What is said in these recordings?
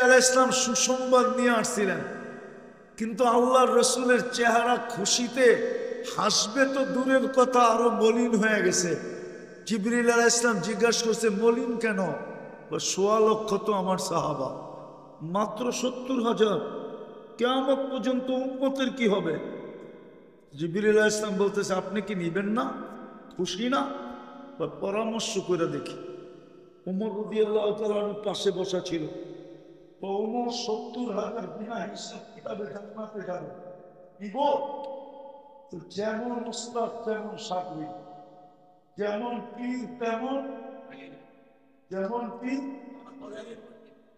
আলাইহিস সালাম সুসংবাদ নিয়ে আসছিলেন, কিন্তু আল্লাহর রসুলের চেহারা খুশিতে হাসবে তো দূরের কথা, আরো মলিন হয়ে গেছে। জিবরিল আলাইহিস সালাম জিজ্ঞাসা করছে, মলিন কেন? ১.৫ লক্ষ তো আমার সাহাবা, মাত্র ৭০,০০০, কিয়ামত পর্যন্ত উম্মতের কি হবে? জিবরিল আলাইহিস সালাম বলতেছে, আপনি কি নিবেন না? খুশি না? পরামর্শ করে দেখি। ওমর রাদিয়াল্লাহু তাআলা পাশে বসা ছিল। ওমর ৭০,০০০ বিনা হিসাব কিতাবে জান্নাতে যাবে, নিব? যেমন উস্তাদ তেমন সাকরি, যেমন পীর তেমন, যেমন পীর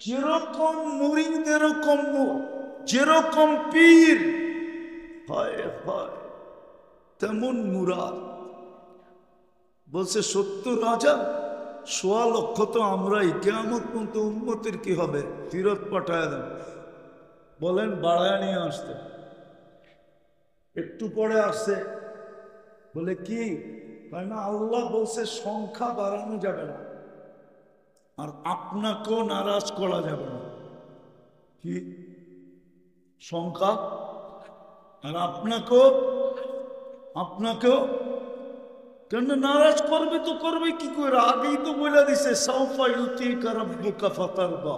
যেরকম মুরিদ এরকম, যেরকম পীর হয় হয় তেমন মুরাদ। বলছে ৭০,০০০, ১.৫ লক্ষ তো আমরাই, কিয়ামত পর্যন্ত উম্মতের কি হবে? ফিরত পাঠায় দেন। বলেন বাড়ায় নিয়ে আসতে। একটু পরে আসছে, বলে কি? না, আল্লাহ বলছে সংখ্যা বাড়ানো যাবে না, আর আপনাকেও নারাজ করা যাবে না। কি সংখ্যা? আর আপনাকেও, আপনাকেও কেন নারাজ করবে? তো করবে কি করে? আগেই তো বলে দিছে, সাউফা ইউতিকা রাব্বুকা ফাতারদা,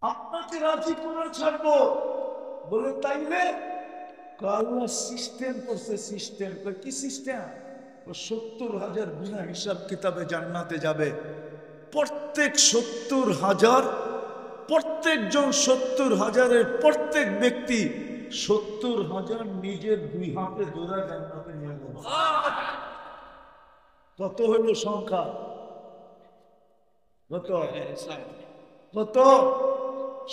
আপনাকে রাজি করে ছাড়বো। বলে তাইলে? আল্লাহ সিস্টেম করছে। সিস্টেম কি সিস্টেম? ৭০,০০০ বিনা হিসাব কিতাবে জান্নাতে যাবে। প্রত্যেক ৭০,০০০, প্রত্যেকজন ৭০,০০০-এর প্রত্যেক ব্যক্তি ৭০,০০০ নিজের ২ হাতে ধরে জান্নাতে নিয়ে যাবে। কত হইল সংখ্যা? কত? কত?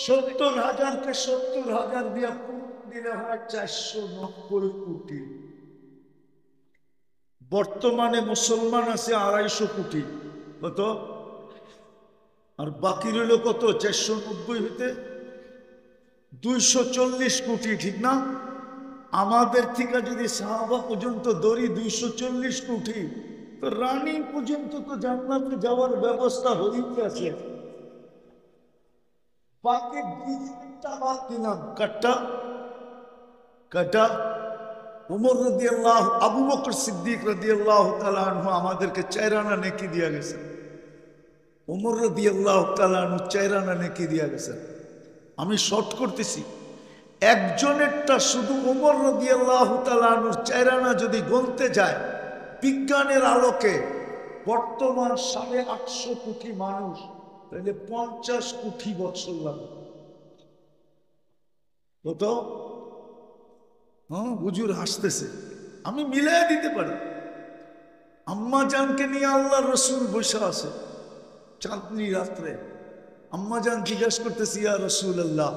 ৭০,০০০-কে ৭০,০০০ দিয়া দিলে হয় ৪৯০ কোটি। বর্তমানে মুসলমান আছে ২৫০ কোটি। কত? আর বাকি রইল কত? ৪৯০ হইতে ২৪০ কোটি, ঠিক না? আমাদের থেকে যদি সাহাবা পর্যন্ত ধরি ২৪০ কোটি, তো রানী পর্যন্ত তো জান্নাতে যাওয়ার ব্যবস্থা হয়ে আছে। বাকি ২০টা বাদ দিলাম। কাটা কাটা ওমর রাদিয়াল্লাহু, আবু বকর সিদ্দিক রাদিয়াল্লাহু তাআলা আনহু আমাদেরকে ৪ আনা নেকি দিয়া গেছেন। ওমর রাদিয়াল্লাহু তাআলা আনহু ৪ আনা নেকি দিয়া গেছেন। আমি শর্ট করতেছি, একজনেরটা শুধু ওমর রাদিয়াল্লাহু তাআলা আনহুর ৪ আনা যদি গণতে যায়, বিজ্ঞানের আলোকে বর্তমান ৮৫০ কোটি মানুষ, তাহলে ৫০ কোটি বছর লাগবে। কত? হ্যাঁ, হুজুর হাসতেছে, আমি মিলাই দিতে পারি। আম্মা জানকে নিয়ে আল্লাহ রসুল বসে আছে চাঁদনি রাত্রে। আম্মা জান জিজ্ঞাসা করতেছি, ইয়া রাসূলুল্লাহ,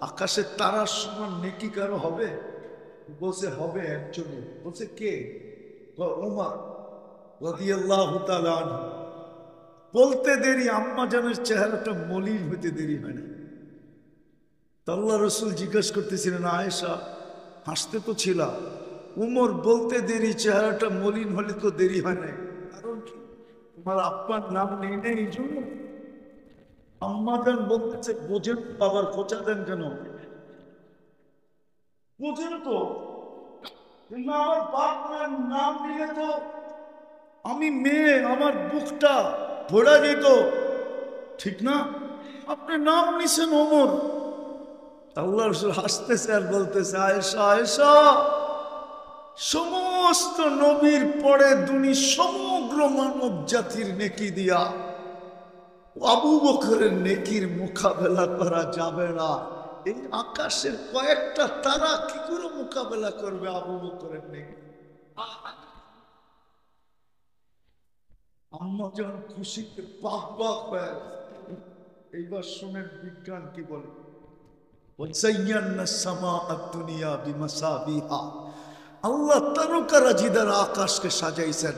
আকাশের তারার সমান নেকি কারো হবে? বলছে হবে একজনের। বলছে কে? ওমর রাদিয়াল্লাহু তাআলা আনহু। বলতে দেরি আম্মা জানের চেহারাটা মলিন হইতে দেরি হয় না। আল্লাহ রসুল জিজ্ঞাসা করতেছিলেন, আয়েশা হাসতে তো ছিল, উমর বলতে দেরি চেহারাটা মলিন হলে তো দেরি হয় না, কারণ কি? তোমার আব্বার নাম নেই নেই এই জন্য। আম্মা জান বলতেছে, বোঝেন বাবার খোঁচা দেন কেন? বোঝেন তো, কিন্তু আমার বাপ মায়ের নাম নিলে তো আমি মেয়ে, আমার বুকটা ভরা যেত, ঠিক না? আপনি নাম নিছেন ওমর। আল্লাহ রাসূল হাসতেছে আর বলতেছে, আয়েশা আয়েশা, সমস্ত নবীর পরে দুনি সমগ্র মানব জাতির নেকি দিয়া আবু বকরের নেকির মোকাবেলা করা যাবে না। এই আকাশের কয়েকটা তারা কি করে মোকাবেলা করবে আবু বকরের নেকি? আম্মা যখন খুশিতে পাক পাক হয়ে গেছে। এইবার শুনেন বিজ্ঞান কি বলে। আল্লাহ তারকারাজি দ্বারা আকাশকে সাজাইছেন।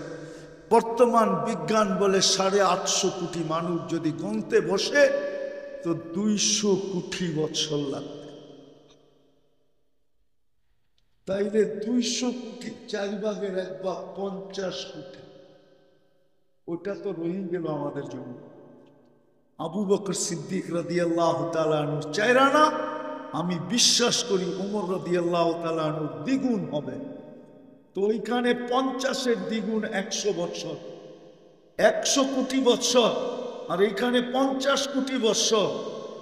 বর্তমান বিজ্ঞান বলে ৮৫০ কোটি মানুষ যদি গণতে বসে, তো ২০০ কোটি বছর লাগবে। তাইলে ২০০ কোটি ৪ ভাগের ১ ভাগ ৫০ কোটি, ওটা তো রয়ে গেল আমাদের জন্য। আবু বকর সিদ্দিক রাদিয়াল্লাহু তাআলা আনহুর চেহারা না, আমি বিশ্বাস করি ওমর রাদিয়াল্লাহু তাআলা আনহুর দ্বিগুণ হবে। তো ওইখানে 50-এর দ্বিগুণ 100 বছর, 100 কোটি বছর, আর এইখানে 50 কোটি বছর,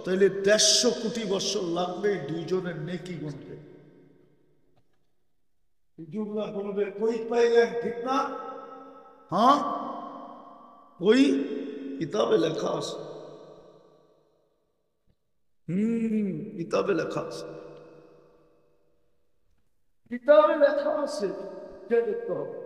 তাহলে 150 কোটি বছর লাগবে দুইজনের নেকি গুনতে। হুজুররা বলবে কই পাইলেন, ঠিক না? হ্যাঁ, ওই কিতাবে লেখা আছে। কিতাবে লেখা আছে, কিতাবে লেখা আছে, দেখতে হবে।